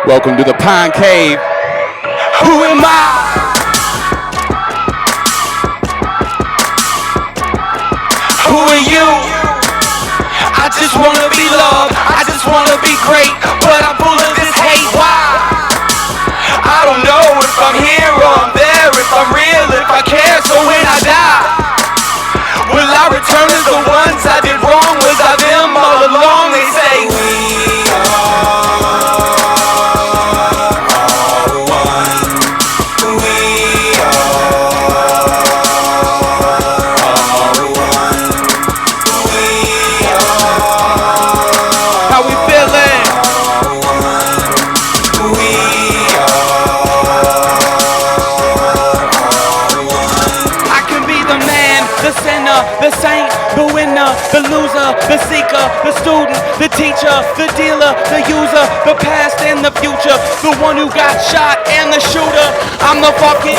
Welcome to the Pine Cave. Who am I? Who are you? I just wanna be loved, I just wanna be great, but I'm full of this hate. Why? I don't know if I'm here or I'm there, if I'm real, if I care. So when I die, will I return as the ones I did wrong? Was I them all along? They say we the saint, the winner, the loser, the seeker, the student, the teacher, the dealer, the user, the past and the future, the one who got shot and the shooter. I'm the fucking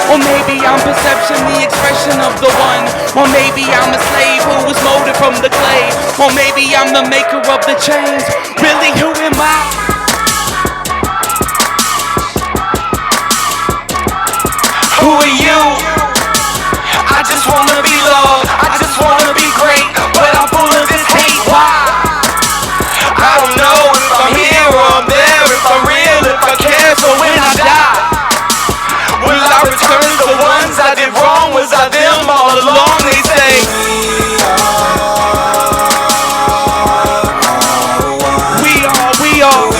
or maybe I'm perception, the expression of the one. Or maybe I'm a slave who was molded from the clay. Or maybe I'm the maker of the chains. Really, who am I? Who are you? I just wanna be loved, I just wanna be great, but I'm full of this hate. Why? I don't know if I'm here or I'm there, if I'm real, if I care. So when I die, will I return to the ones I did wrong? Was I them all along? They say we are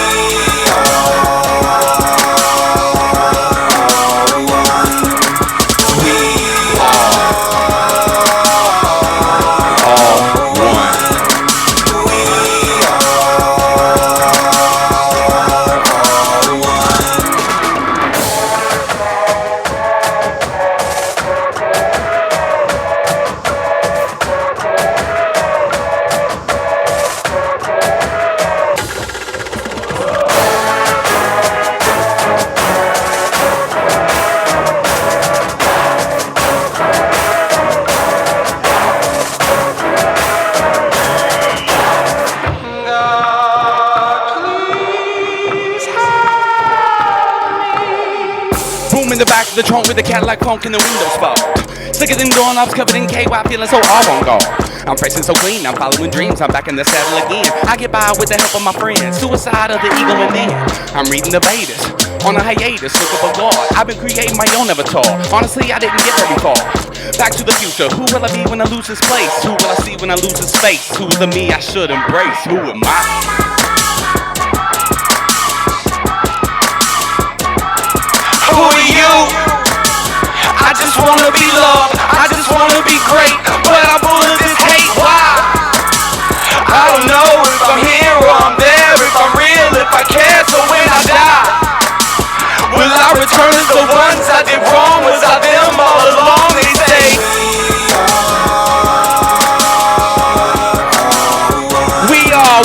in the back of the trunk with the Cadillac funk in the window spot. Slicker than doorknobs covered in KY, feeling so avant-garde. I'm fresh and so clean, I'm following dreams, I'm back in the saddle again. I get by with the help of my friends, suicide of the ego within. I'm reading the Vedas, on a hiatus, looking for God. I've been creating my own avatar, honestly I didn't get very far. Back to the future, who will I be when I lose this place? Who will I see when I lose this face? Who's the me I should embrace? Who am I? Who are you? I just wanna be loved, I just wanna be great, but I'm full of this hate. Why? I don't know if I'm here or I'm there, if I'm real, if I care. So when I die, will I return as the ones I did wrong? Was I them all along? They say we are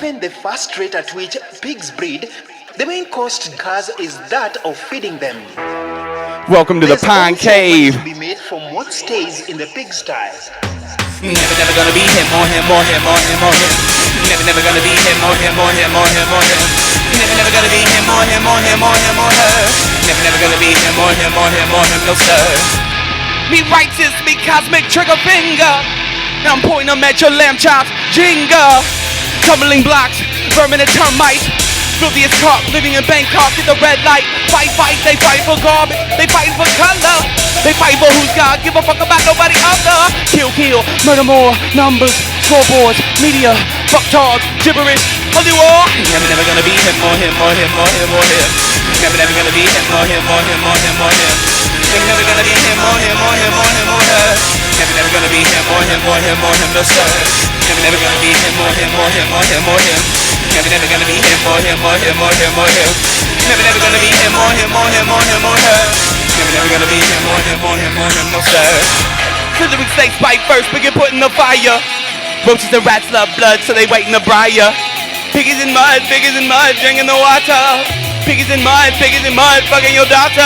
Given the fast rate at which pigs breed, the main cost to cars is that of feeding them. Welcome to the Pine Cave. To be made from what stays in the pigsty. Never gonna be him or him or him or him or him. Never gonna be him or him or him or him or him. Never gonna be him or him or him or him or her. Never gonna be him or him or him or him, no sir. Me righteous, me cosmic trigger finger. Now I'm pointing them at your lamb chops, Jenga. Tumbling blocks, vermin and termites. Filthiest caught, living in Bangkok at the red light. Fight, they fight for garbage, they fight for color. They fight for who's God, give a fuck about nobody other. Kill, murder more, numbers, Scoreboards, media, fucktards, gibberish, Hollywood. Never gonna be him or him or him or him or him. Never gonna be him or him or him or him or him. Never gonna be him or him or him or him or her. Never gonna be him or him or him or him, no sir. Never gonna be him or him or him or him or him. Never gonna be him or him or him or him or him. Never gonna be him or him or him or him or her. Never gonna be him or him or him or him, no sir. Slithering snakes bite first, but get put in the fire. Roaches and rats love blood, so they wait in the briar. Piggies in mud, drinking the water. Piggies in mud, fucking your daughter.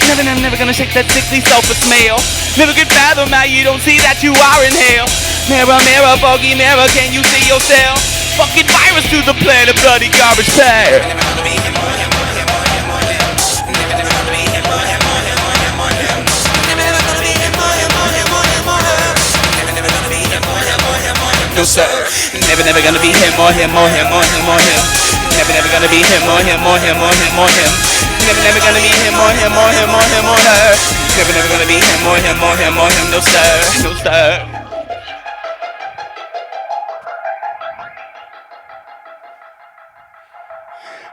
Never gonna shake that sickly sulfur smell. Never could fathom how you don't see that you are in hell. Mirror, mirror, foggy mirror, can you see yourself? Fucking virus through the planet, bloody garbage bag. No sir. Never gonna be him or him or him or him or him. Never gonna be him or him or him or him or him. Never gonna be him or him or him or him or her. Never gonna be him or him or him or him, no sir. No sir.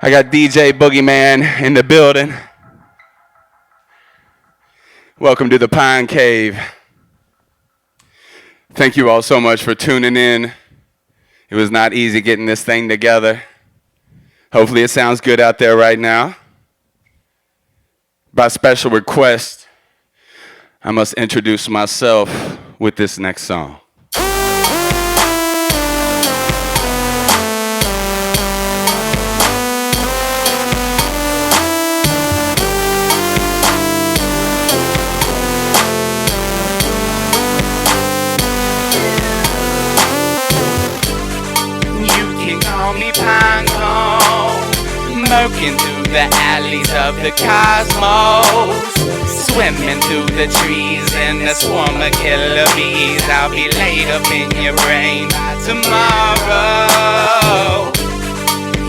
I got DJ Boogeyman in the building. Welcome to the Pine Cave. Thank you all so much for tuning in. It was not easy getting this thing together. Hopefully it sounds good out there right now. By special request, I must introduce myself with this next song. Pinecone, murking through the alleys of the cosmos, swimming through the trees in a swarm of killer bees. I'll be laid up in your brain tomorrow.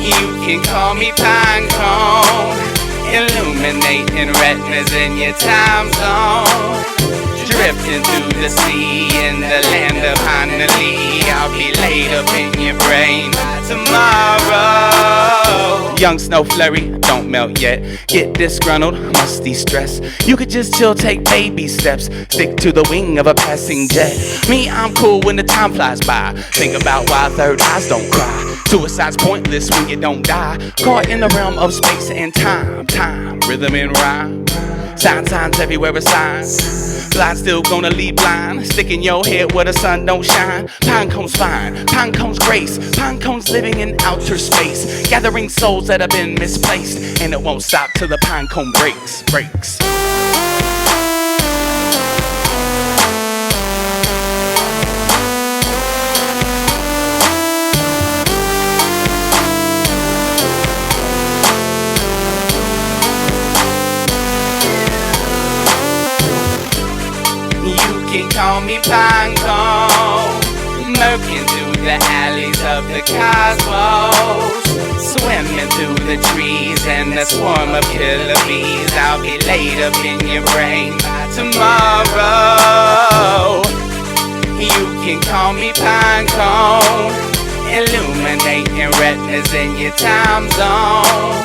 You can call me Pinecone, illuminating retinas in your time zone. Drifting through the sea in the land of Honolulu. I'll be laid up in your brain tomorrow. Young snow flurry, don't melt yet. Get disgruntled, must de-stress. You could just chill, take baby steps. Stick to the wing of a passing jet. Me, I'm cool when the time flies by. Think about why third eyes don't cry. Suicide's pointless when you don't die. Caught in the realm of space and time. Time, rhythm and rhyme. Signs everywhere are signs. Blind still gonna leave blind. Stick in your head where the sun don't shine. Pinecone's fine, Pinecone's grace. Pinecone's living in outer space, gathering souls that have been misplaced. And it won't stop till the Pinecone breaks. You can call me Pinecone, murking through the alleys of the cosmos, swimming through the trees in a swarm of killer bees. I'll be laid up in your brain tomorrow. You can call me Pinecone, illuminating retinas in your time zone.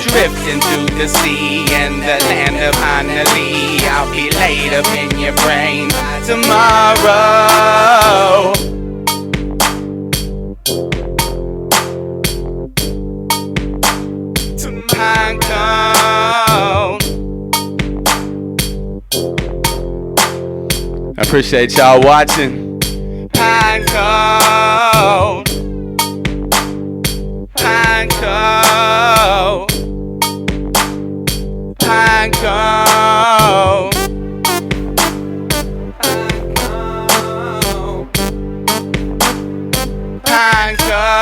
Drifting through the sea in the land of Honolulu. I'll be laid up in your brain tomorrow. Pinecone. I appreciate y'all watching. Pinecone. Pinecone. Pinecone. Pinecone.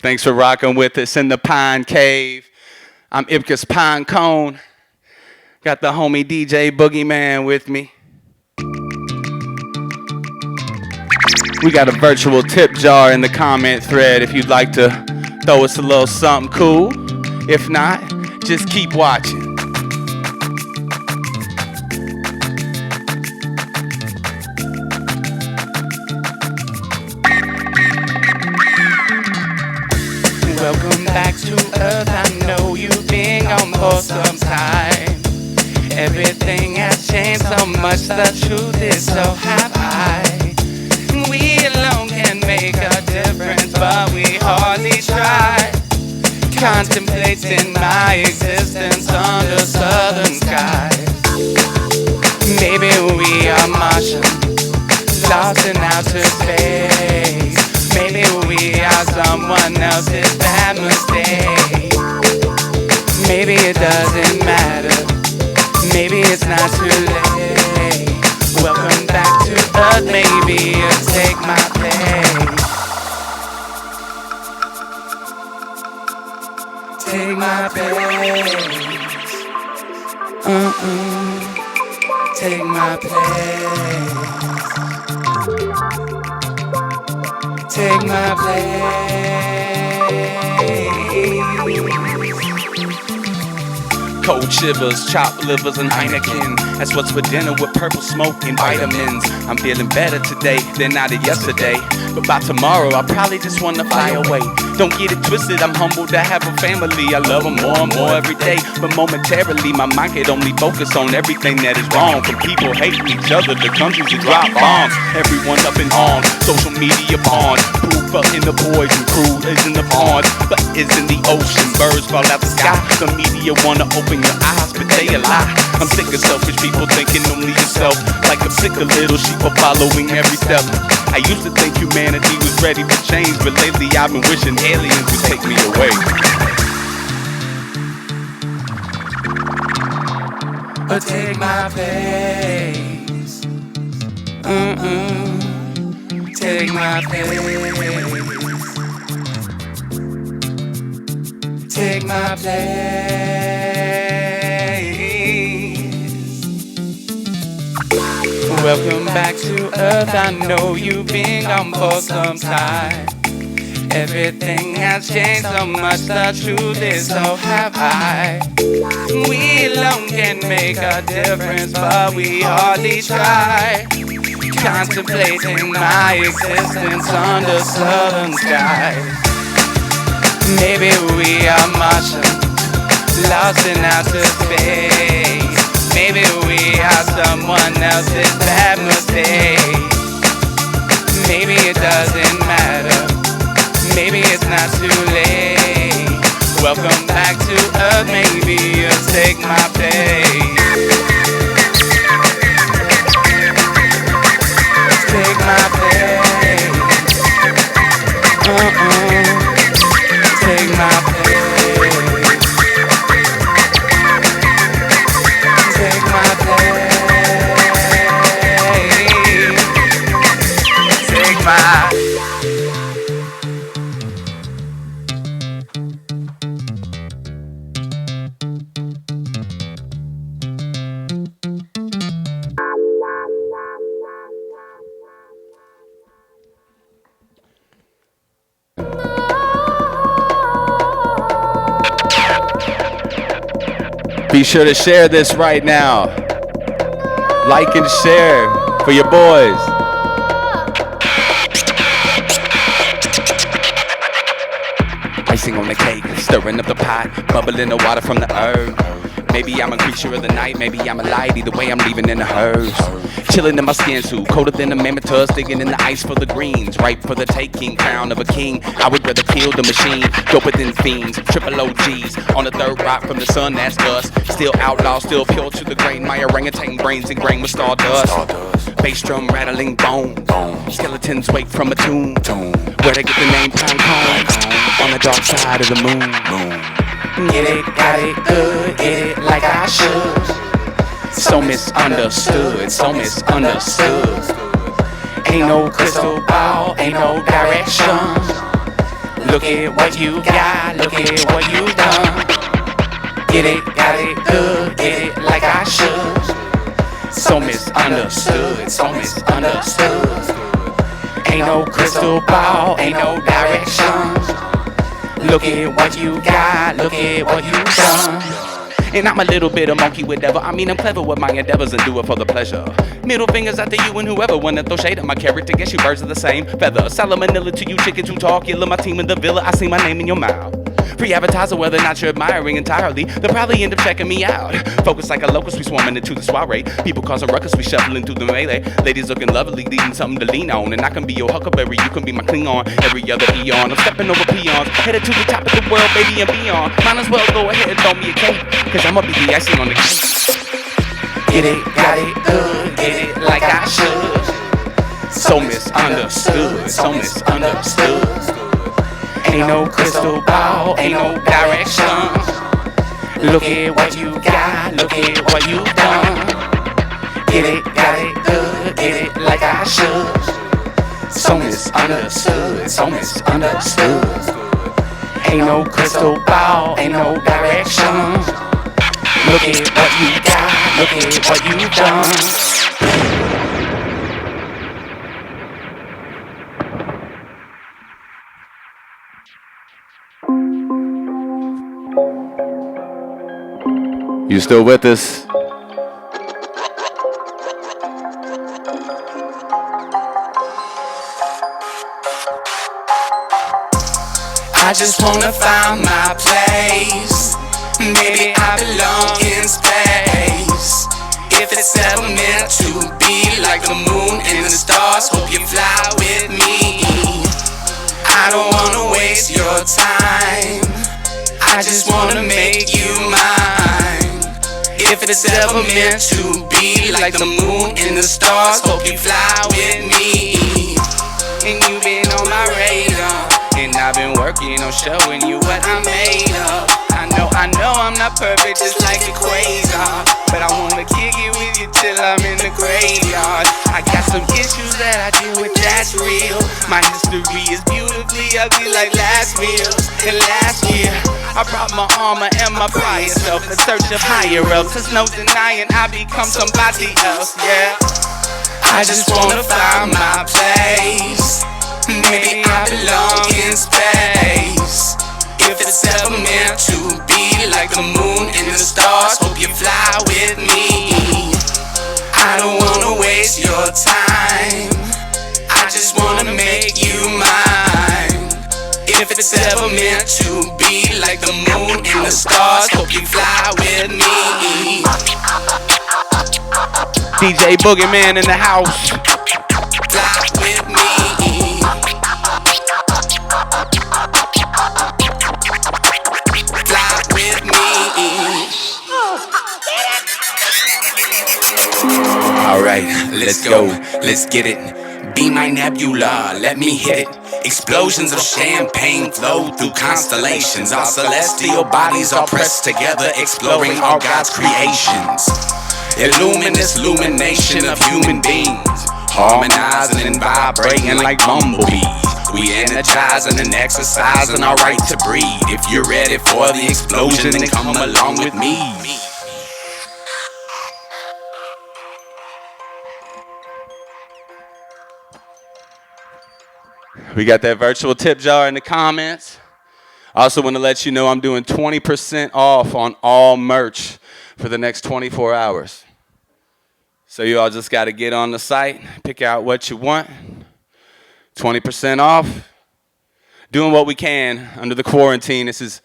Thanks for rocking with us in the Pine Cave. I'm Ipcus Pinecone. Got the homie DJ Boogeyman with me. We got a virtual tip jar in the comment thread if you'd like to throw us a little something cool. If not, just keep watching. Welcome back to Earth. I know you've been gone for some time. Everything has changed so much. The truth is so high. We alone can make a difference, but we hardly try. Contemplating my existence under southern skies. Maybe we are Martians, lost in outer space. Maybe we are someone else's bad mistake. Maybe it doesn't matter. Maybe it's not too late. Welcome back to Earth. Maybe you'll take my place. Take my place. Take my place. Take my place. Cold shivers, chopped livers, and Heineken. That's what's for dinner with purple smoke and vitamins. I'm feeling better today than I did yesterday. But by tomorrow, I probably just wanna fly away. Don't get it twisted, I'm humbled to have a family. I love them more and more every day. But momentarily, my mind can only focus on everything that is wrong. From people hating each other to countries that drop bombs. Everyone up in arms, social media pawns. Proof up in the poison, crew is in the pond. But is in the ocean, birds fall out the sky. The media wanna open your eyes, but they a lie. I'm sick of selfish people thinking only yourself. Like I'm sick of little sheep of following every step. I used to think humanity was ready for change, but lately I've been wishing aliens would take me away. But take my place. Take my place. Take my place. Welcome back to Earth. I know you've been gone for some time. Everything has changed so much. The truth is so have I. We alone can make a difference, but we hardly try. Contemplating my existence under southern skies. Maybe we are Martians, lost in outer space. Maybe we are someone else's bad mistake. Maybe it doesn't matter. Maybe it's not too late. Welcome back to Earth. Maybe you'll take my place. Take my place. Take my place. Take my place. Take my. Be sure to share this right now. Like and share for your boys. Icing on the cake, stirring up the pot, bubbling the water from the herb. Maybe I'm a creature of the night, maybe I'm a light. Either way, I'm leaving in the herbs. Chilling in my skin suit, colder than a mammoth tusk, digging in the ice for the greens. Ripe for the taking, crown of a king. I would rather kill the machine, doper than fiends. Triple OGs, on the third rock from the sun, that's dust. Still outlaw, still pure to the grain. My orangutan brains ingrained with stardust. Bass drum rattling bone. Skeletons wake from a tomb. Where they get the name Pinecone. On the dark side of the moon. Get it, got it, good, get it like I should. So misunderstood, so misunderstood. Ain't no crystal ball, ain't no direction. Look at what you got, look at what you done. Get it, got it, good, get it like I should. So misunderstood, so misunderstood. Ain't no crystal ball, ain't no direction. Look at what you got, look at what you done. And I'm a little bit of monkey with devil. I mean, I'm clever with my endeavors and do it for the pleasure. Middle fingers out to you and whoever wanna throw shade at my character. Guess you birds of the same feather. Salmonella to you chickens who talk. You love my team in the villa. I see my name in your mouth. Free advertiser, whether or not you're admiring entirely, they'll probably end up checking me out. Focus like a locust, we swarming into the soiree. People causing ruckus, we shuffling through the melee. Ladies looking lovely, needing something to lean on. And I can be your huckleberry, you can be my Klingon. Every other eon, I'm stepping over peons. Headed to the top of the world, baby, and beyond. Might as well go ahead and throw me a cake, cause I'ma be the icing on the cake. Get it, got it, good, get it like I should. So misunderstood, so misunderstood. Ain't no crystal ball, ain't no direction. Look at what you got, look at what you done. Get it, got it, good, get it like I should. So misunderstood, so misunderstood. Ain't no crystal ball, ain't no direction. Look at what you got, look at what you done. You still with us? I just wanna find my place. Maybe I belong in space. If it's ever meant to be like the moon and the stars, hope you fly with me. I don't wanna waste your time. I just wanna make you mine. If it's ever meant to be like the moon and the stars, hope you fly with me. And you've been on my radar, and I've been working on showing you what I'm made of. I know I'm not perfect just like a quasar, but I wanna kick it with you till I'm in the graveyard. I got some issues that I deal with, that's real. My history is beautifully ugly like last meals. And last year I brought my armor and my prior self in search of higher ups. There's no denying I become somebody else, yeah. I just wanna find my place. Maybe I belong in space. If it's ever meant to be like the moon and the stars, hope you fly with me. I don't wanna waste your time. I just wanna make you mine. If it's ever meant to be like the moon and the stars, hope you fly with me. DJ Boogeyman in the house. Fly with me. Fly with me. Alright, let's go, let's get it. Be my nebula, let me hit it. Explosions of champagne flow through constellations. Our celestial bodies are pressed together, exploring all God's creations. Illuminous illumination of human beings, harmonizing and vibrating like bumblebees. We energizing and exercising our right to breathe. If you're ready for the explosion, then come along with me. We got that virtual tip jar in the comments. I also want to let you know I'm doing 20% off on all merch for the next 24 hours. So you all just got to get on the site, pick out what you want. 20% off. Doing what we can under the quarantine. This is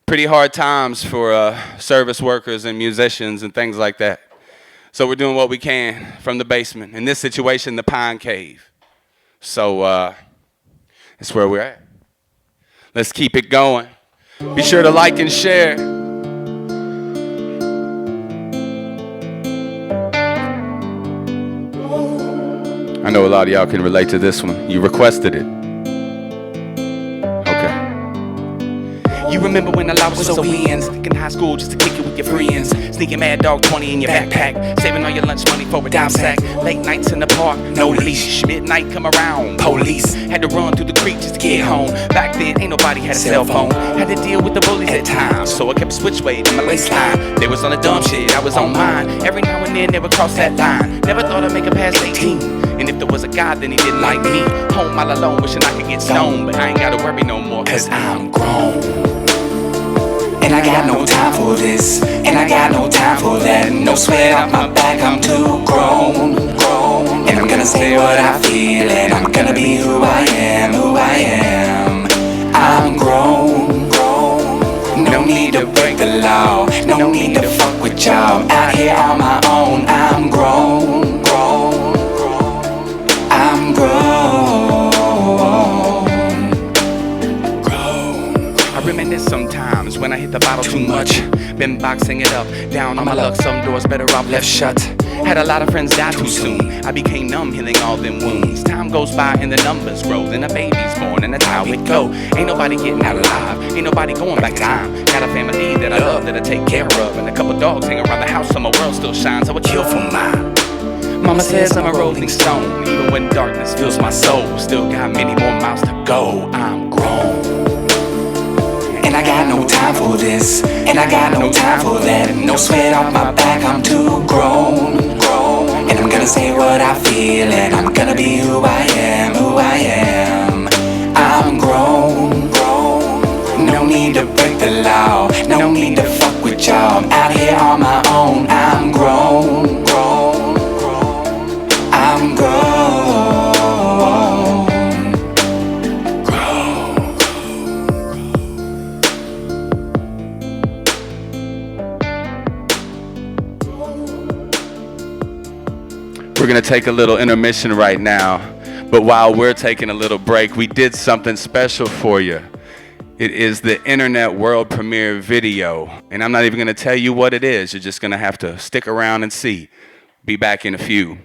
pretty hard times for service workers and musicians and things like that. So we're doing what we can from the basement. In this situation, the Pine Cave. So that's where we're at. Let's keep it going. Be sure to like and share. I know a lot of y'all can relate to this one. You requested it. Okay. You remember when the law was so in? Sneaking high school just to kick it with your friends. Sneaking Mad Dog 20 in your backpack. Saving all your lunch money for a dime sack. Late nights in the park, no leash. Midnight come around, police. Had to run through the creek just to get home. Back then, ain't nobody had a cell phone. Had to deal with the bullies at times, so I kept a switchblade in my waistline. They was on the dumb shit, I was on mine. Every now and then they would cross that line. Never thought I'd make it past 18. And if there was a God, then he didn't like me. Home all alone, wishing I could get stoned. But I ain't gotta worry no more, cause I'm grown. And I got no time for this, and I got no time for that. No sweat off my back, I'm too grown. And I'm gonna say what I feel, and I'm gonna be who I am, I'm grown. No need to break the law, no need to fuck with y'all. I'm out here on my own, I'm grown. I'm grown. I reminisce sometimes when I hit the bottle too much. Been boxing it up, down on my luck. Some doors better off left shut. Had a lot of friends die too soon. I became numb, healing all them wounds. Time goes by and the numbers grow. Then a baby's born and that's how it go. Ain't nobody getting out alive, ain't nobody going back time. Got a family that I love, that I take care of. And a couple dogs hang around the house so my world still shines. I would kill for mine. Mama says I'm a rolling stone. Even when darkness fills my soul, still got many more miles to go. I'm grown. And I got no time for this, and I got no time for that. No sweat off my back, I'm too grown. And I'm gonna say what I feel, and I'm gonna be who I am, I'm grown. No need to break the law, no need to fuck with y'all. I'm out here on my own, I'm grown. I'm grown. We're gonna take a little intermission right now, but while we're taking a little break, we did something special for you. It is the internet world premiere video, and I'm not even gonna tell you what it is. You're just gonna have to stick around and see. Be back in a few.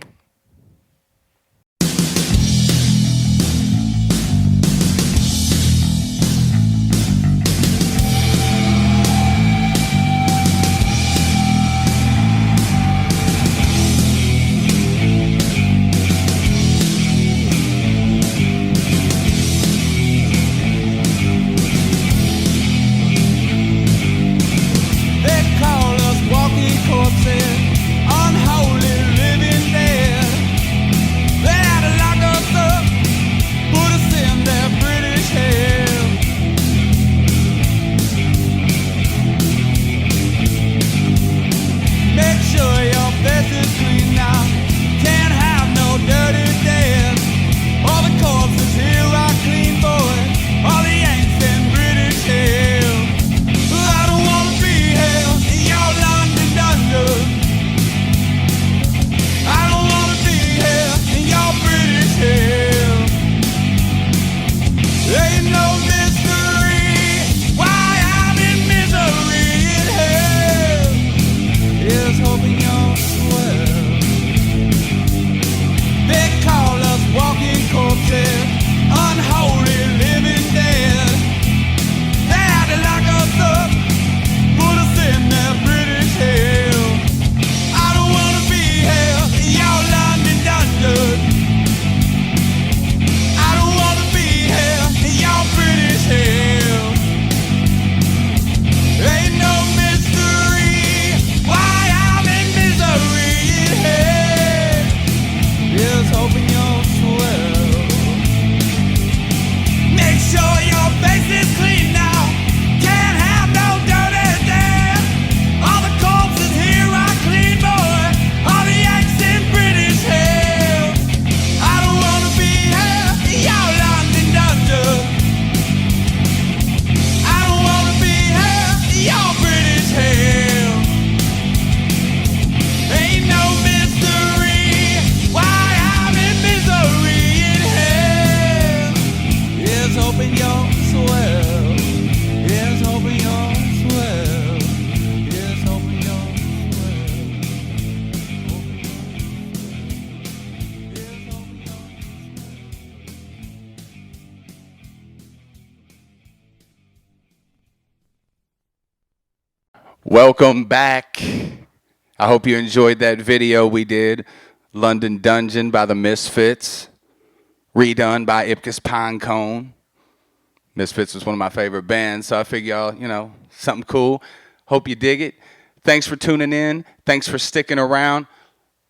Welcome back. I hope you enjoyed that video we did. London Dungeon by the Misfits. Redone by Ipcus Pinecone. Misfits was one of my favorite bands, so I figure y'all, something cool. Hope you dig it. Thanks for tuning in. Thanks for sticking around.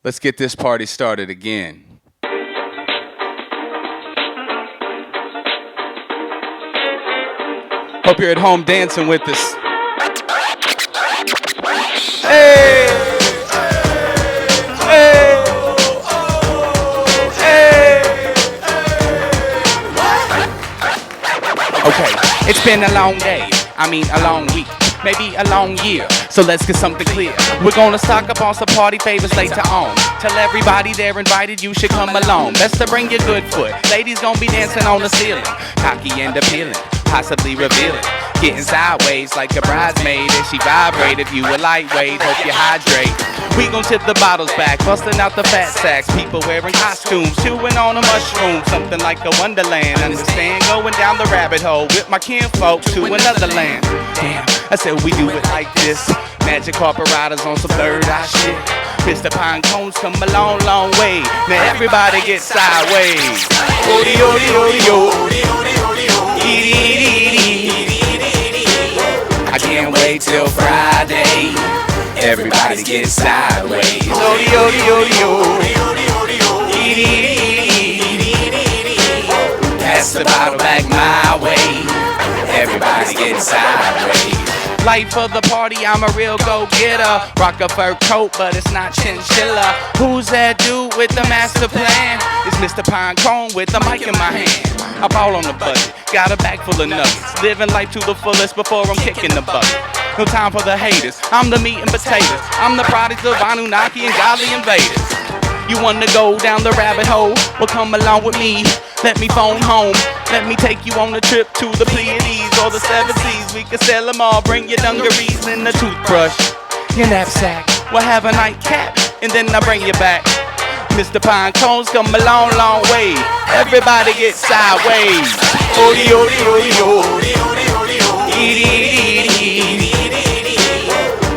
Let's get this party started again. Hope you're at home dancing with us. Hey! Hey! Hey! Okay, it's been a long day. A long week. Maybe a long year. So let's get something clear. We're gonna stock up on some party favors later on. Tell everybody they're invited, you should come along. Best to bring your good foot. Ladies gonna be dancing on the ceiling. Cocky and appealing, possibly revealing. Getting sideways like a bridesmaid as she vibrate. If you a lightweight, hope you hydrate. We gon' tip the bottles back, busting out the fat sacks. People wearing costumes, chewing on a mushroom. Something like a wonderland, understand? Going down the rabbit hole with my kinfolk to another land. Damn, I said we do it like this. Magic carpet riders on some third eye shit. Mr. Pinecones come a long, long way. Now everybody get sideways. Odi, odi, odi, odi, I can't wait till Friday. Everybody get sideways. Odi, odi, odi, pass the bottle back my way. Everybody get sideways. Life of the party, I'm a real go-getter. Rock a fur coat, but it's not chinchilla. Who's that dude with the master plan? It's Mr. Pinecone with the mic in my hand. I ball on the budget, got a bag full of nuggets. Living life to the fullest before I'm kicking the bucket. No time for the haters, I'm the meat and potatoes. I'm the product of Anunnaki and godly invaders. You wanna go down the rabbit hole? Well, come along with me. Let me phone home. Let me take you on a trip to the Pleiades or the Seven Seas. We can sell them all. Bring your dungarees and a toothbrush. Your knapsack. We'll have a nightcap and then I'll bring you back. Mr. Pinecones come a long, long way. Everybody get sideways. Odi, odi, odi, odi.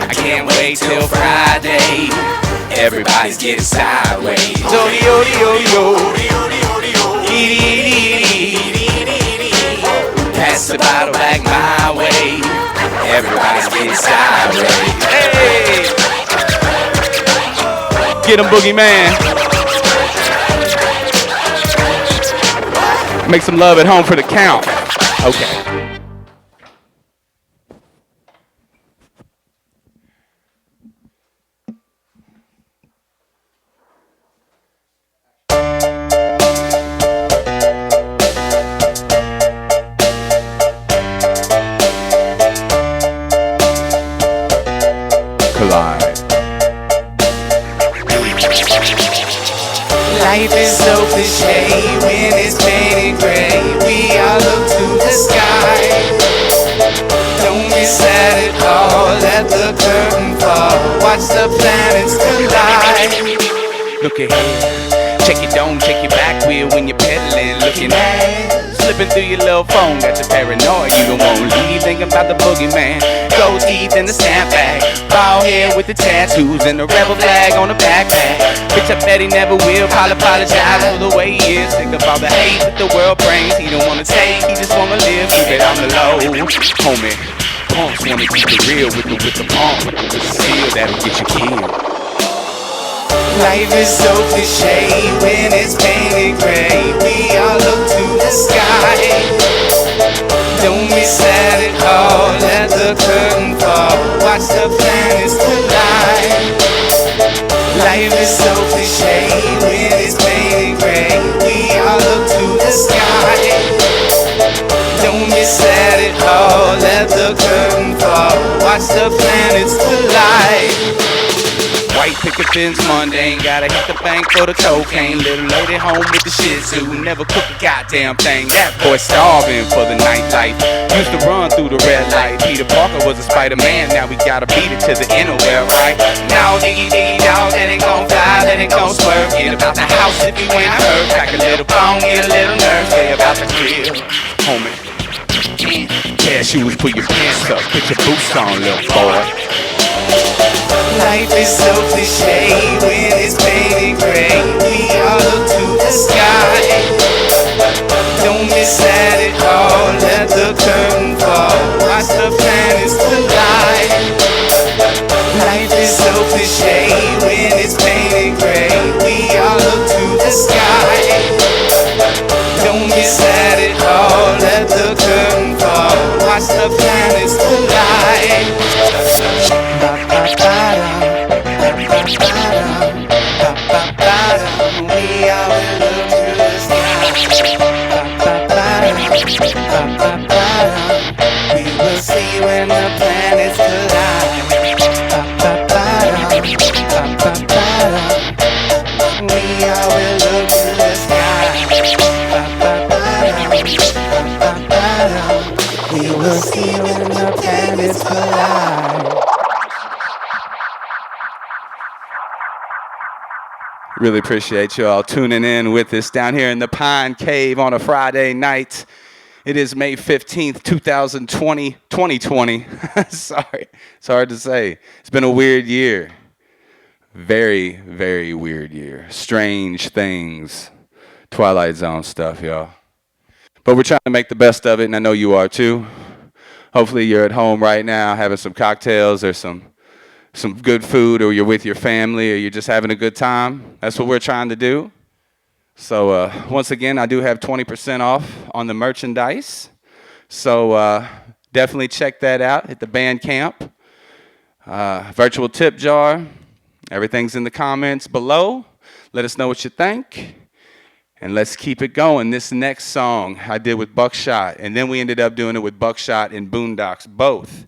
I can't wait till Friday. Everybody's getting sideways. Odi, odi, odi, odi. Pass the bottle back my way. Everybody's getting sideways. Hey! Get him, Boogeyman. Make some love at home for the count. Okay. Life is so cliche when it's painted gray. We all look to the sky. Don't be sad at all, let the curtain fall. Watch the planets collide. Look ahead, check your dome, check your back wheel when you're pedaling. Looking at, slipping through your little phone, got your paranoia. You don't want to leave, thinking about the boogeyman. Gold teeth in the snap bag, bald head with the tattoos and the rebel flag on the backpack. Bitch, I bet he never will, probably apologize for the way he is. Think of all the hate that the world brings. He don't wanna take, he just wanna live. Keep it on the low, homie. Punks wanna keep it real with the pump, with the steel that'll get you killed. Life is so cliche when it's painted gray. We all look to the sky. Don't be sad at all, let the curtain fall. Watch the planets collide. Life is so cliche when it's painted gray. We all look to the sky. Don't be sad at all, let the curtain fall. Watch the planets collide. White picket fence mundane, gotta hit the bank for the cocaine. Little lady home with the shih tzu, never cook a goddamn thing. That boy starving for the nightlife, used to run through the red light. Peter Parker was a Spider-Man, now we gotta beat it to the innerwear, right? Now diggy diggy dog, that ain't gon' fly, that ain't gon' swerve. Get about the house if you ain't heard. Crack a little phone, get a little nerve, stay about the crib, homie. Yeah. ass shoes, put your pants up, put your boots on, little boy. Life is so cliche when it's painted gray. We all look to the sky. Don't be sad at all, let the curtain fall. Watch the planets collide. Life is so cliche when it's painted gray. We all look to the sky. Don't be sad at all, let the curtain fall. Watch the planets collide. We all will look to the sky. We will see when the planets collide. We all will look to the sky. We will see when the planets collide. Really appreciate you all tuning in with us down here in the Pine Cave on a Friday night. It is May 15th, 2020. Sorry, it's hard to say. It's been a weird year. Very, very weird year. Strange things. Twilight Zone stuff, y'all. But we're trying to make the best of it, and I know you are too. Hopefully you're at home right now having some cocktails or some good food, or you're with your family, or you're just having a good time. That's what we're trying to do. So once again, I do have 20% off on the merchandise. So definitely check that out at the band camp. Virtual tip jar. Everything's in the comments below. Let us know what you think. And let's keep it going. This next song I did with Buckshot, and then we ended up doing it with Buckshot and Boondocks both.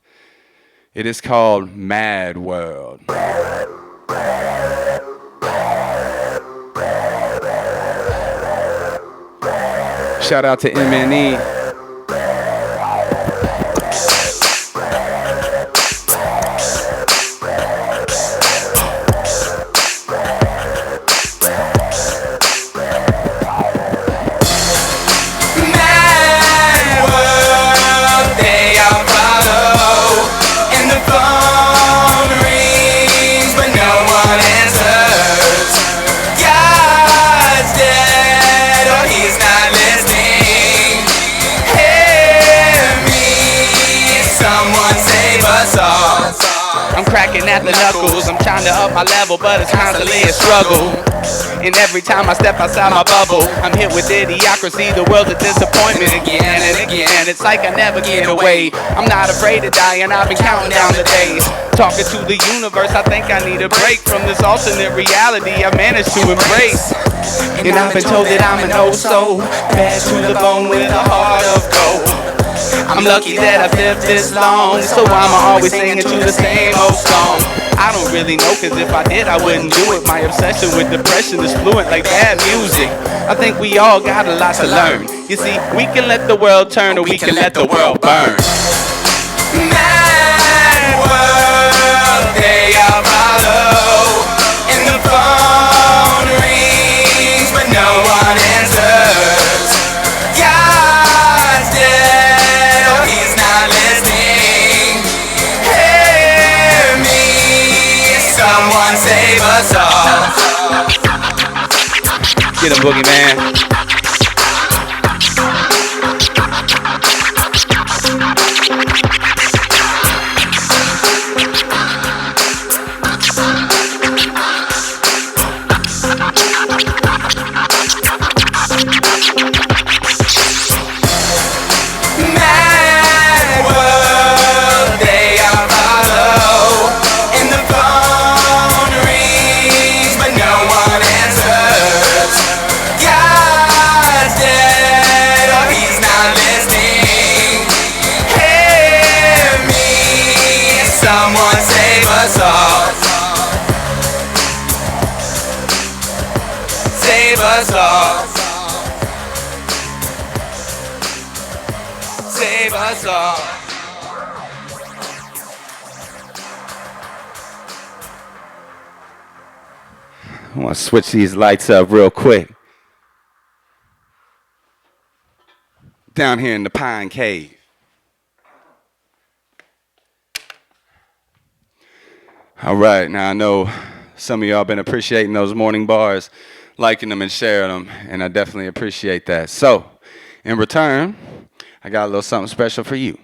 It is called Mad World. Shout out to MNE. I'm cracking at the knuckles, I'm trying to up my level, but it's constantly a struggle. And every time I step outside my bubble, I'm hit with idiocracy, the world's a disappointment again and again. It's like I never get away. I'm not afraid to die, and I've been counting down the days. Talking to the universe, I think I need a break from this alternate reality I've managed to embrace. And I've been told that I'm an oh-so bad to the bone with a heart of gold. I'm lucky that I've lived this long, so I'm always singing to the same old song. I don't really know, cause if I did, I wouldn't do it. My obsession with depression is fluent like bad music. I think we all got a lot to learn. You see, we can let the world turn, or we can let the world burn. Mad world, they all follow, and the phone rings, but no one answers. God's dead, or he's not listening. Hear me, someone save us all. Get him, boogeyman. Save us all. Save us all. I want to switch these lights up real quick. Down here in the Pine Cave. All right, now I know some of y'all been appreciating those morning bars, liking them and sharing them, and I definitely appreciate that. So, in return, I got a little something special for you.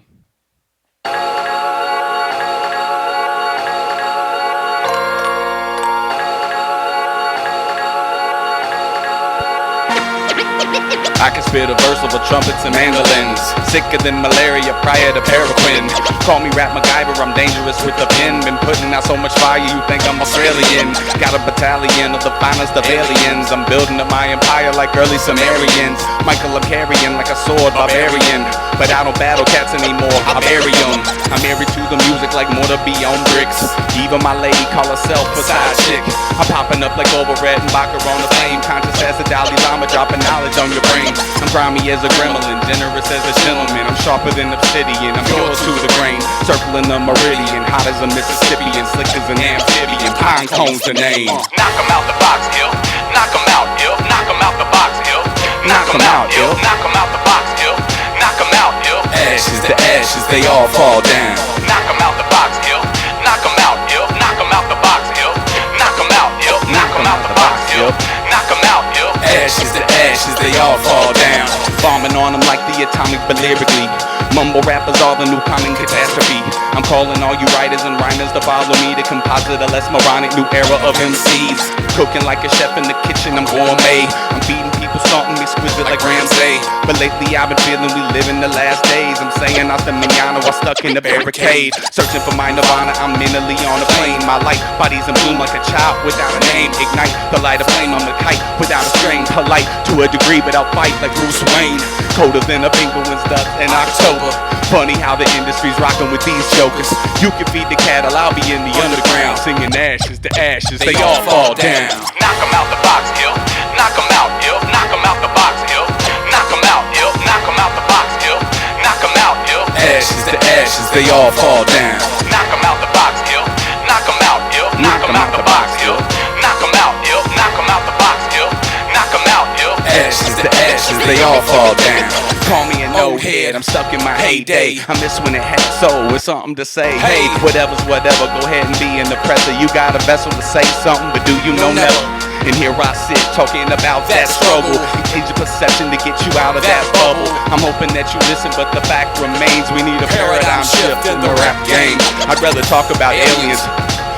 I can spit a verse over trumpets and mandolins, sicker than malaria prior to paraquin. Call me Rap MacGyver, I'm dangerous with the pen. Been putting out so much fire, you think I'm Australian. Got a battalion of the finest of aliens. I'm building up my empire like early Sumerians. Michael, I'm carrying like a sword barbarian, but I don't battle cats anymore, I bury them. I'm married to the music like mortar be on bricks. Even my lady call herself a side chick. I'm popping up like Overred and Baca on the flame. Conscious as the Dalai Lama, dropping knowledge on your brain. I'm grimy as a gremlin, generous as a gentleman. I'm sharper than obsidian, I'm pure to the grain. Circling the meridian, hot as a Mississippian, slick as an amphibian. Pinecone's the name. Knock 'em out the box, ill. Knock 'em out, ill. Knock 'em out the box, ill. Knock 'em out, ill. Knock 'em out the box, ill. Knock 'em out, ill. Ashes to ashes, they all fall down. Knock 'em out the box, ill. Knock 'em out, ill. Knock 'em out the box, ill. Knock 'em out, ill. Knock 'em out the box, ill. Knock 'em out, ill. Ashes to ashes, they all fall down. Bombing on them like the atomic, but lyrically. Mumble rappers are the new common catastrophe. I'm calling all you writers and rhymers to follow me to composite a less moronic new era of MCs. Cooking like a chef in the kitchen, I'm gourmet. I'm feeding people something exquisite like Ramsay. But lately I've been feeling we live in the last days. I'm saying hasta mañana while stuck in the barricade. Searching for my nirvana, I'm mentally on a plane. My light body's in bloom like a child without a name. Ignite the light of flame, I'm a kite without a string. Polite to a degree, but I'll fight like Bruce Wayne. Colder than a penguin's dust in October. Funny how the industry's rocking with these jokers. You can feed the cattle, I'll be in the underground singing ashes to ashes, they all fall down. Knock 'em out the box, ill. Knock 'em out, ill. Knock 'em out the box, ill. Knock 'em out, ill. Knock 'em out the box, ill. Knock 'em out, ill. Ashes to ashes, they all fall down. Knock 'em out the box, ill. Knock 'em out, ill. Knock 'em out the box, ill. Knock 'em out, ill. Knock 'em out the box, ill. Knock 'em out, ill. Ashes to ashes, they all fall down. Call me an old head, I'm stuck in my heyday. I miss when it had soul with something to say. Hey, whatever's whatever, go ahead and be in the presser. You got a vessel to say something, but do you know never? And here I sit talking about that struggle. Engage your perception to get you out of that bubble. I'm hoping that you listen, but the fact remains we need a paradigm shift in the rap game. I'd rather talk about aliens,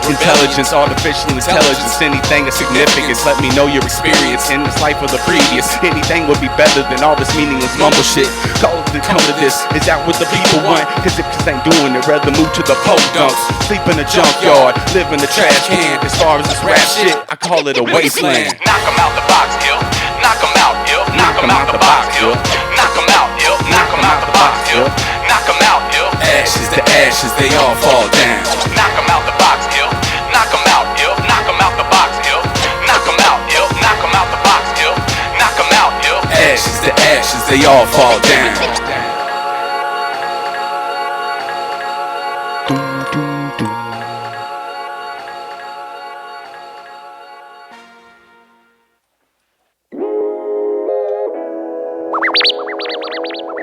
intelligence, artificial intelligence, anything of significance. Let me know your experience in this life or the previous. Anything would be better than all this meaningless mumble shit. Call it the come to this. Is that what the people want? Cause if this ain't doing it, rather move to the pole dumps. Sleep in the junkyard, live in the trash can. As far as this rap shit, I call it a wasteland. Knock 'em out the box, ill. Knock 'em out, ill. Knock 'em out the box, ill. Knock 'em out, ill. Knock 'em out the box, ill. Knock 'em out, ill. Ashes to ashes, they all fall down. Knock 'em out the box, ill. Knock 'em out, ill. Knock 'em out the box, ill. Knock 'em out, ill. Knock 'em out the box, ill. Knock 'em out, ill. Ashes to ashes, they all fall down.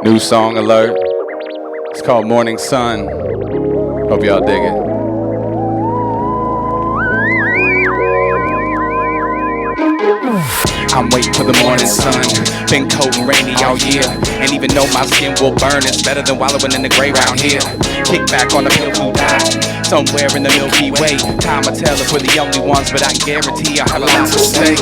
New song alert. It's called Morning Sun. Hope y'all dig it. I'm waiting for the morning sun. Been cold and rainy all year, and even though my skin will burn, it's better than wallowing in the gray round here. Kick back on the pill to die, somewhere in the Milky Way. Time will tell if we're the only ones, but I guarantee I have a lot to say.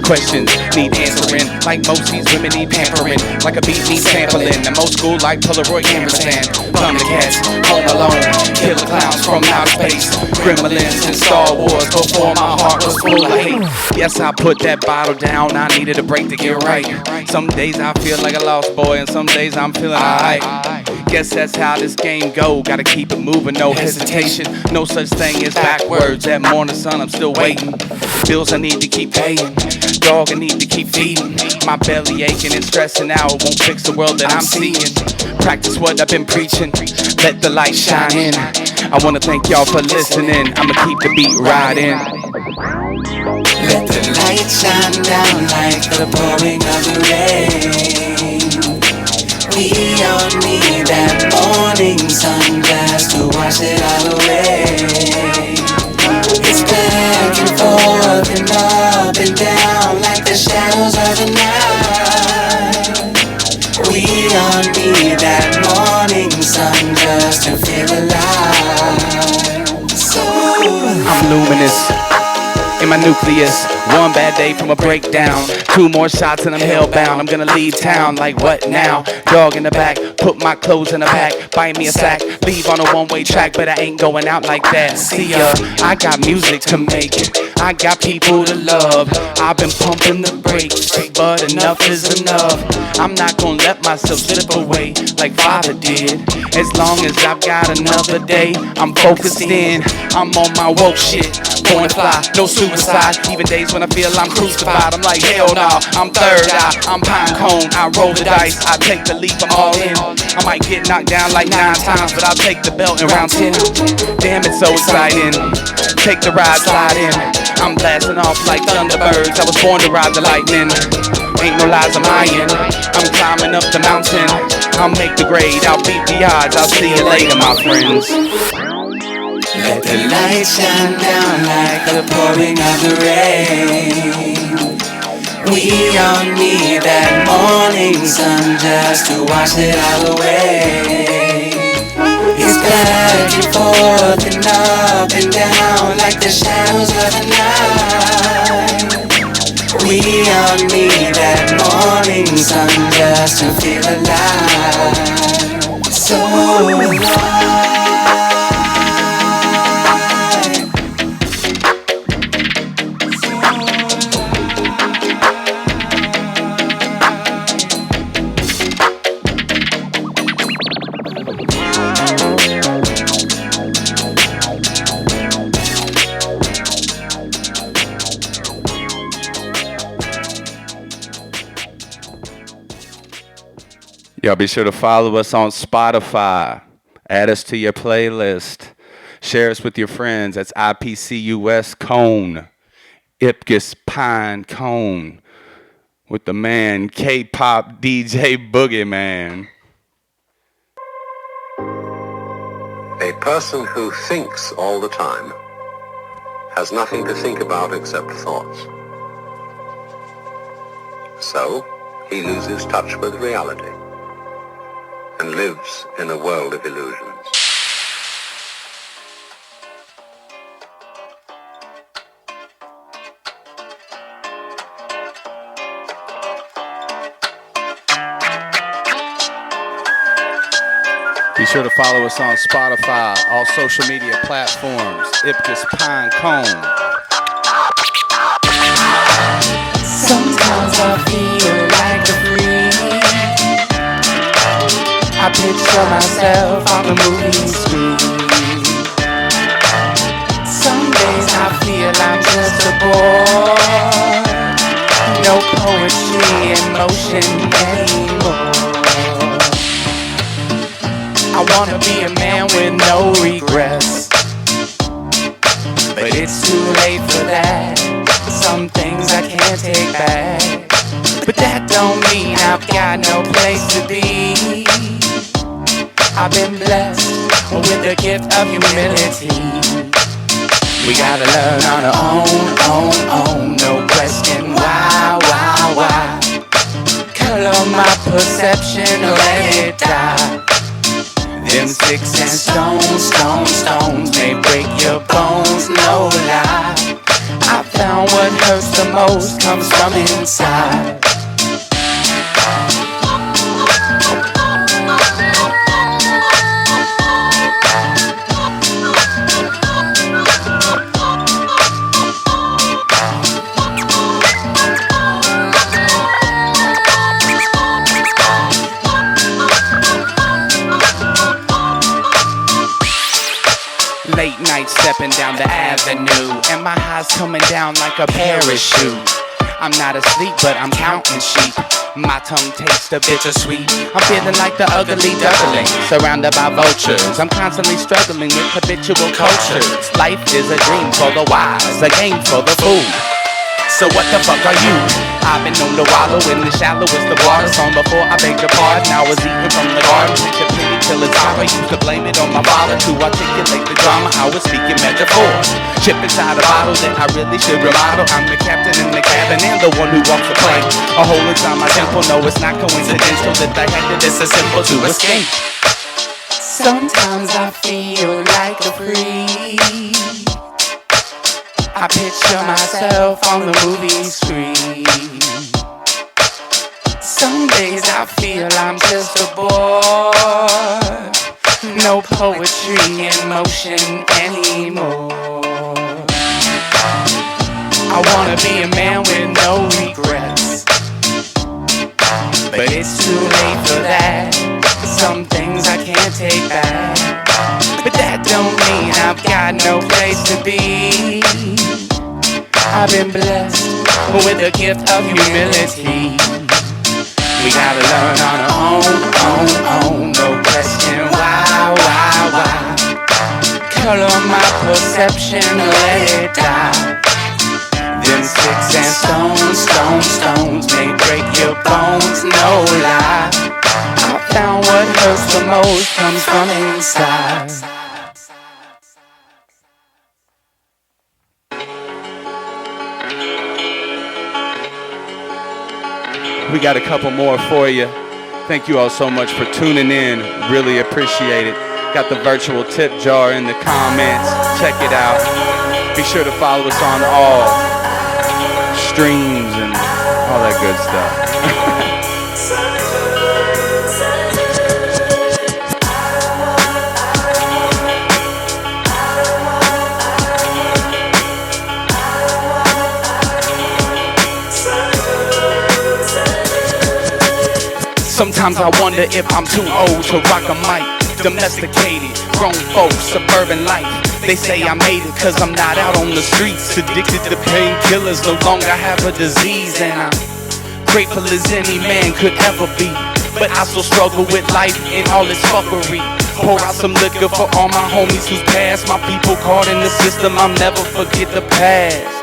Questions need answering, like most these women need pampering, like a beat needs sampling, and most school like Polaroid ampersand. Thundercats, Home Alone, killer clowns from outer space, Gremlins and Star Wars before my heart was full of hate. Yes, I put that bottle down, I needed a break to get right. Some days I feel like a lost boy, and some days I'm feeling alright. Guess that's how this game go, gotta keep it moving, no hesitation. No such thing as backwards, that morning sun I'm still waiting. Bills I need to keep paying, dog I need to keep feeding. My belly aching and stressing out, it won't fix the world that I'm seeing. Practice what I've been preaching, let the light shine in. I wanna thank y'all for listening, I'ma keep the beat riding. Let the light shine down like the pouring of the rain. We all need that morning sun glass to wash it all away. We all need that morning sun just to feel alive. So I'm luminous in my nucleus. One bad day from a breakdown. 2 more shots and I'm hellbound. I'm gonna leave town like what now? Dog in the back, put my clothes in a pack, buy me a sack, leave on a one-way track, but I ain't going out like that. See ya, I got music to make, I got people to love. I've been pumping the brakes, but enough is enough. I'm not gonna let myself slip away like Father did. As long as I've got another day, I'm focused in, I'm on my woke shit. Going fly, no suicide. Even days when I feel I'm crucified, I'm like hell nah, I'm third eye, I'm Pinecone. I roll the dice, I take the leap, I'm all in. I might get knocked down like 9 times, but I'll take the belt in round 10. Damn, it's so exciting. Take the ride, slide in. I'm blasting off like thunderbirds. I was born to ride the lightning. Ain't no lies, I'm lying. I'm climbing up the mountain. I'll make the grade, I'll beat the odds. I'll see you later, my friends. let the light shine down like the pouring of the rain. We all need that morning sun just to wash it all away. It's back and forth and up and down like the shadows of the night. We all need that morning sun just to feel alive. So alive. Y'all be sure to follow us on Spotify. Add us to your playlist. Share us with your friends. That's IPCUS Cone. Ipcus Pinecone. With the man K-pop DJ Boogeyman. A person who thinks all the time has nothing to think about except thoughts. So, he loses touch with reality and lives in a world of illusions. Be sure to follow us on Spotify, all social media platforms, Ipcus Pinecone. Sometimes I feel like a freak. I picture myself on the movie screen. Some days I feel I'm just a boy. No poetry in motion anymore. I wanna be a man with no regrets, but it's too late for that. Some things I can't take back, but that don't mean I've got no place to be. I've been blessed with the gift of humility. We gotta learn on our own, no question why. Color my perception or let it die. Them sticks and stones may break your bones, no lie. I found what hurts the most comes from inside. Late night stepping down the avenue, and my highs coming down like a parachute. I'm not asleep, but I'm counting sheep. My tongue tastes the bittersweet. I'm feeling like the ugly duckling, surrounded by vultures. I'm constantly struggling with habitual cultures. Life is a dream for the wise, a game for the fool. So what the fuck are you? I've been known to wallow in the shallowest of water. Song before I beg your pardon, I was eating from the garden. Picture penny until it's over. Used to blame it on my father to articulate the drama. I was speaking metaphors. Chip inside a bottle that I really should remodel. I'm the captain in the cabin and the one who walks the plane. A hole inside my temple, no, it's not coincidental that the head that is a symbol to escape. Sometimes I feel like a freak. I picture myself on the movie screen. Some days I feel I'm just a boy. No poetry in motion anymore. I wanna be a man with no regrets, but it's too late for that. Some things I can't take back, but that don't mean I've got no place to be. I've been blessed with the gift of humility. We gotta learn on our own, no question why. Color my perception, let it die. Then sticks and stones may break your bones, no lie. I found what hurts the most comes from inside. We got a couple more for you. Thank you all so much for tuning in. Really appreciate it. Got the virtual tip jar in the comments. Check it out. Be sure to follow us on all streams and all that good stuff. Sometimes I wonder if I'm too old to rock a mic. Domesticated, grown folks, suburban life. They say I made it cause I'm not out on the streets. Addicted to painkillers, no longer have a disease. And I'm grateful as any man could ever be, but I still struggle with life and all its fuckery. Pour out some liquor for all my homies who's passed. My people caught in the system, I'll never forget the past.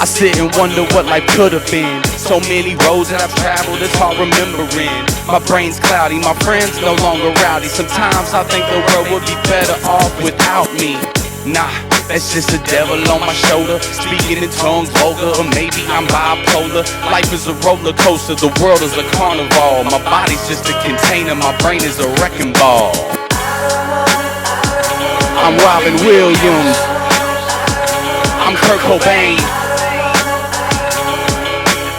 I sit and wonder what life could have been. So many roads that I've traveled, it's hard remembering. My brain's cloudy, my friends no longer rowdy. Sometimes I think the world would be better off without me. Nah, that's just the devil on my shoulder, speaking in tongues vulgar, or maybe I'm bipolar. Life is a roller coaster, the world is a carnival. My body's just a container, my brain is a wrecking ball. I'm Robin Williams, I'm Kurt Cobain.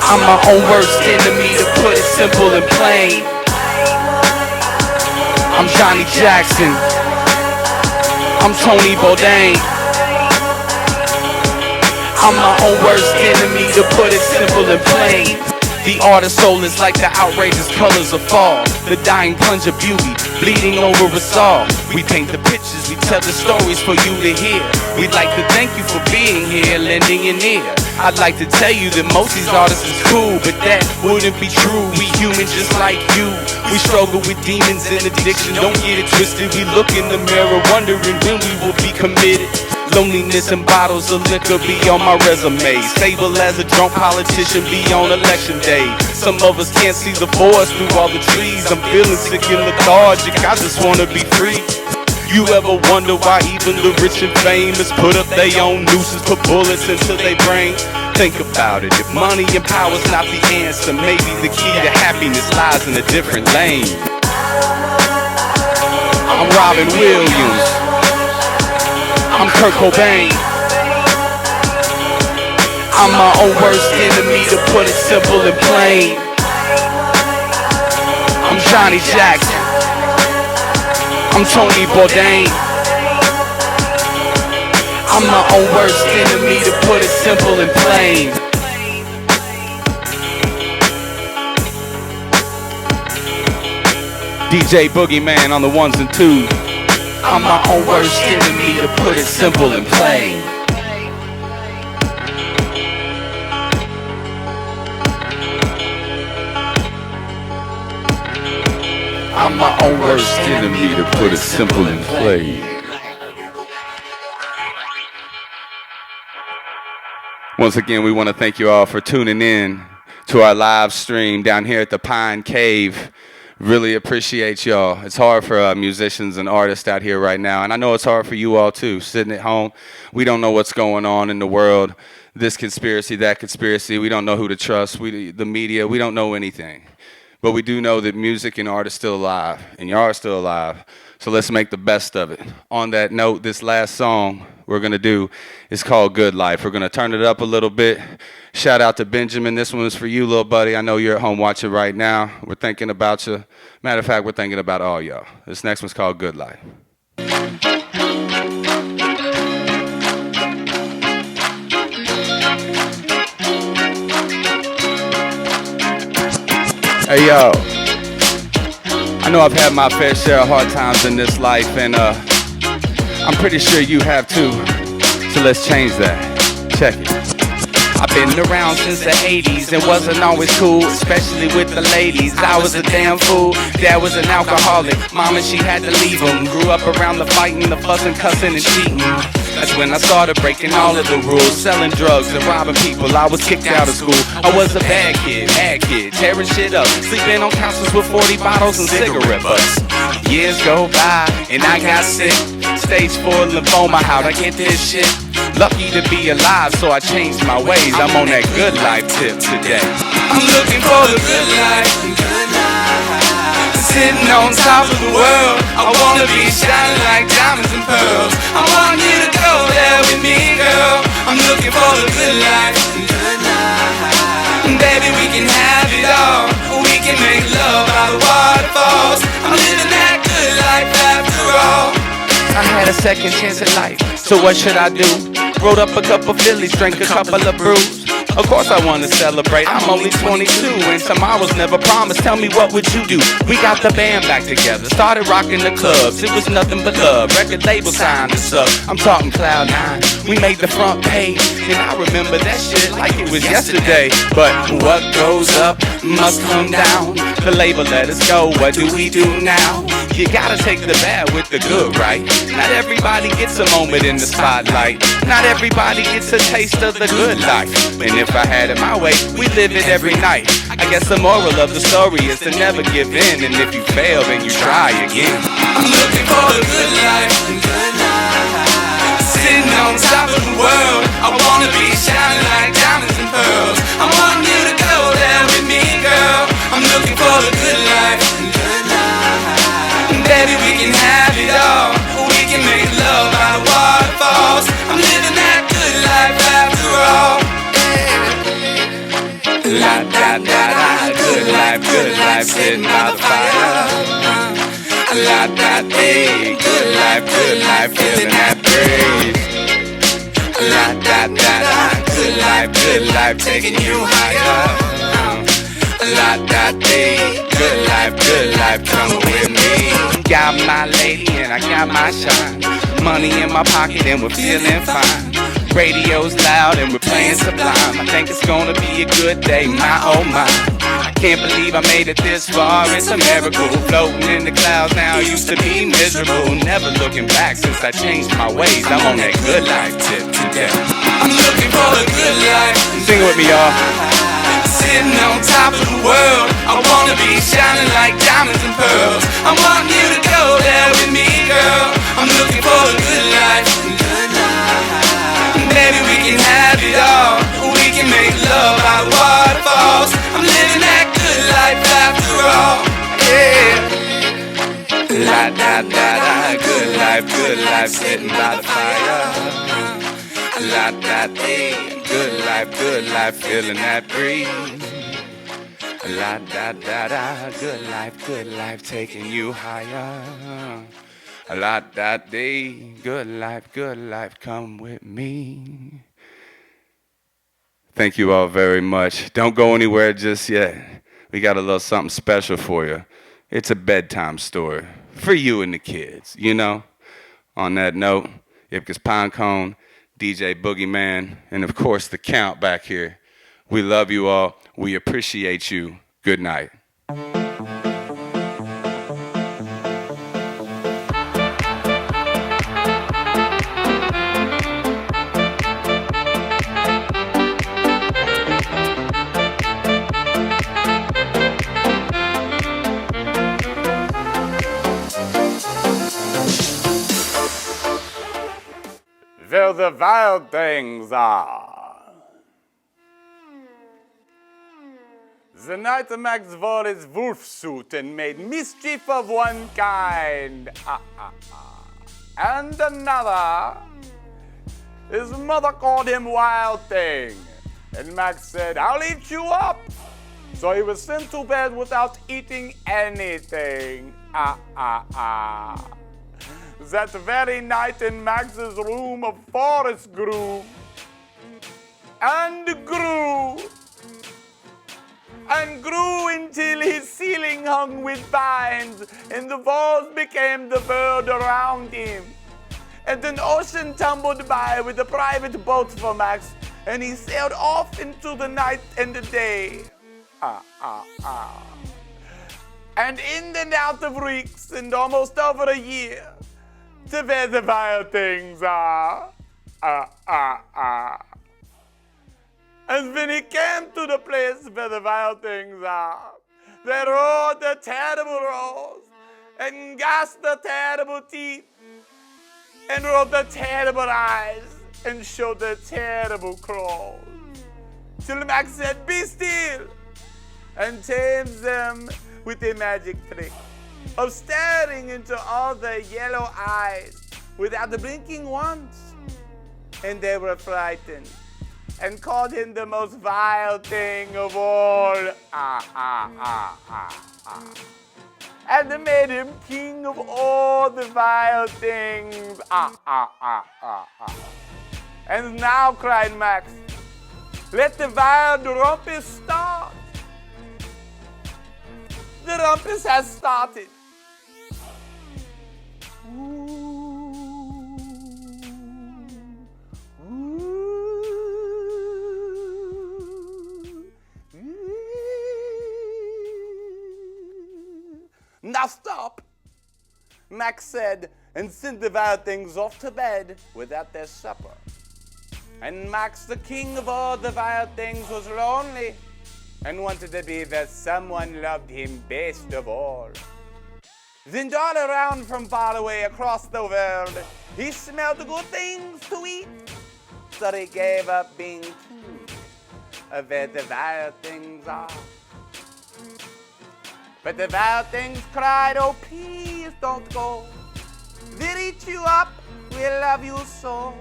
I'm my own worst enemy, to put it simple and plain. I'm Johnny Jackson, I'm Tony Bourdain. I'm my own worst enemy, to put it simple and plain. The artist's soul is like the outrageous colors of fall, the dying plunge of beauty, bleeding over us all. We paint the pictures, we tell the stories for you to hear. We'd like to thank you for being here, lending an ear. I'd like to tell you that most of these artists is cool, but that wouldn't be true. We human just like you. We struggle with demons and addiction, don't get it twisted. We look in the mirror wondering when we will be committed. Loneliness and bottles of liquor be on my resume. Stable as a drunk politician be on election day. Some of us can't see the forest through all the trees. I'm feeling sick and lethargic, I just wanna be free. You ever wonder why even the rich and famous put up their own nooses, put bullets into their brain? Think about it, if money and power's not the answer, maybe the key to happiness lies in a different lane. I'm Robin Williams, I'm Kurt Cobain. I'm my own worst enemy, to put it simple and plain. I'm Johnny Jackson, I'm Tony Bourdain. I'm my own worst enemy, to put it simple and plain. DJ Boogeyman on the ones and twos. I'm my own worst enemy, to put it simple and plain. I'm my own worst enemy, to put it simple and plain. Once again, we want to thank you all for tuning in to our live stream down here at the Pine Cave. Really appreciate y'all. It's hard for musicians and artists out here right now, and I know it's hard for you all too. Sitting at home, we don't know what's going on in the world. This conspiracy, that conspiracy. We don't know who to trust. The media. We don't know anything, but we do know that music and art is still alive, and y'all are still alive. So let's make the best of it. On that note, this last song we're gonna do is called "Good Life." We're gonna turn it up a little bit. Shout out to Benjamin. This one is for you, little buddy. I know you're at home watching right now. We're thinking about you. Matter of fact, we're thinking about all y'all. This next one's called Good Life. Hey, yo. I know I've had my fair share of hard times in this life, and I'm pretty sure you have too. So let's change that. Check it. I've been around since the 80s and wasn't always cool, especially with the ladies. I was a damn fool. Dad was an alcoholic. Mama, she had to leave him. Grew up around the fighting, the fussing, cussing, and cheating. That's when I started breaking all of the rules, selling drugs and robbing people. I was kicked out of school. I was a bad kid, tearing shit up, sleeping on couches with 40 bottles and cigarette butts. Years go by and I got sick. Stage 4 lymphoma, how'd I get this shit? Lucky to be alive, so I changed my ways. I'm on that good life tip today. I'm looking for the good life. Sitting on top of the world, I wanna be shining like diamonds and pearls. I want you to go there with me, girl. I'm looking for the good life. Baby, we can have it all. We can make love by the waterfalls. I'm living that good life after all. I had a second chance at life, so what should I do? Wrote up a couple Phillies, drank a couple of brews. Of course I wanna celebrate, I'm only 22 and tomorrow's never promised. Tell me, what would you do? We got the band back together, started rocking the clubs. It was nothing but love, record label signed us up. I'm talking Cloud 9, we made the front page, and I remember that shit like it was yesterday. But what goes up must come down. The label let us go, what do we do now? You gotta take the bad with the good, right? Not everybody gets a moment in the spotlight. Not everybody gets a taste of the good life. And if I had it my way, we live it every night. I guess the moral of the story is to never give in. And if you fail, then you try again. I'm looking for the good life. Sitting on top of the world, I wanna be shining like diamonds and pearls. I want you to go there with me, girl. I'm looking for the good life. Baby, we can have it all. We can make love by the waterfalls. I'm living that good life after all. La da da da, good life, sitting by the fire. La da day, good life, feeling that breeze. La da da da, good life, taking you higher. La da day, good life, come with me. Got my lady and I got my shine. Money in my pocket and we're feeling fine. Radio's loud and we're playing Sublime. I think it's gonna be a good day, my oh my. I can't believe I made it this far, it's a miracle. Floating in the clouds now, used to be miserable. Never looking back since I changed my ways. I'm on that good life tip today. I'm looking for the good life. Sing it with me, y'all. Sitting on top of the world, I wanna be shining like diamonds and pearls. I want you to go there with me, girl. I'm looking for the good life. Baby, we can have it all. We can make love by the waterfalls. I'm living that good life after all. Yeah. La da da da, good life, sitting by the fire. La da day, good life, feeling that breeze. La da da da, good life, taking you higher. La da day, good life, come with me. Thank you all very much. Don't go anywhere just yet. We got a little something special for you. It's a bedtime story for you and the kids, you know. On that note, Ipcus Pinecone, DJ Boogeyman, and of course the Count back here. We love you all. We appreciate you. Good night. where the wild things are. The night Max wore his wolf suit and made mischief of one kind and another. His mother called him Wild Thing, and Max said, "I'll eat you up." So he was sent to bed without eating anything. That very night in Max's room, a forest grew and grew and grew until his ceiling hung with vines, and the walls became the world around him. And an ocean tumbled by with a private boat for Max, and he sailed off into the night and the day. And in and out of weeks and almost over a year, to where the wild things are. And when he came to the place where the wild things are, they roared the terrible roars, and gasped the terrible teeth, and rolled the terrible eyes, and showed the terrible claws. Till Max said, "Be still," and tames them with a magic trick of staring into all their yellow eyes without blinking once. And they were frightened and called him the most vile thing of all. And they made him king of all the vile things. And now, cried Max, let the wild rumpus start. The rumpus has started. Now stop, Max said, and sent the wild things off to bed without their supper. And Max, the king of all the wild things, was lonely and wanted to be where someone loved him best of all. Then all around from far away across the world, he smelled good things to eat. So he gave up being king of where the wild things are. But the wild things cried, "Oh, please don't go. We'll eat you up, we'll love you so."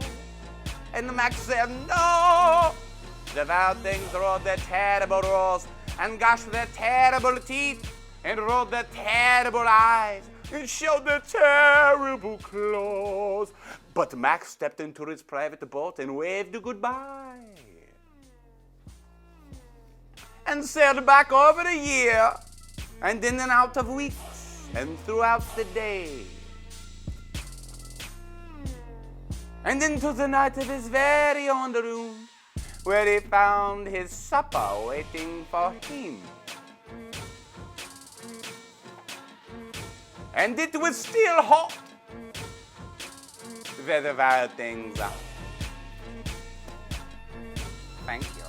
And Max said, "No." The wild things rolled their terrible roars and gashed their terrible teeth and rolled their terrible eyes and showed their terrible claws. But Max stepped into his private boat and waved goodbye and sailed back over the year and in and out of weeks and throughout the day and into the night of his very own room, where he found his supper waiting for him. And it was still hot where the wild things are. Thank you.